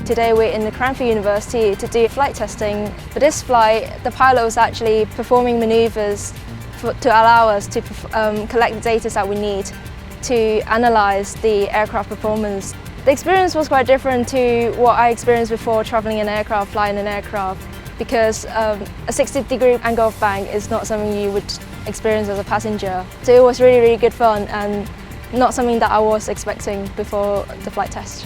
Today we're in the Cranfield University to do flight testing. For this flight, the pilot was actually performing manoeuvres to allow us to collect the data that we need to analyse the aircraft performance. The experience was quite different to what I experienced before travelling in an aircraft, flying an aircraft, because a 60-degree angle of bank is not something you would experience as a passenger. So it was really, really good fun and not something that I was expecting before the flight test.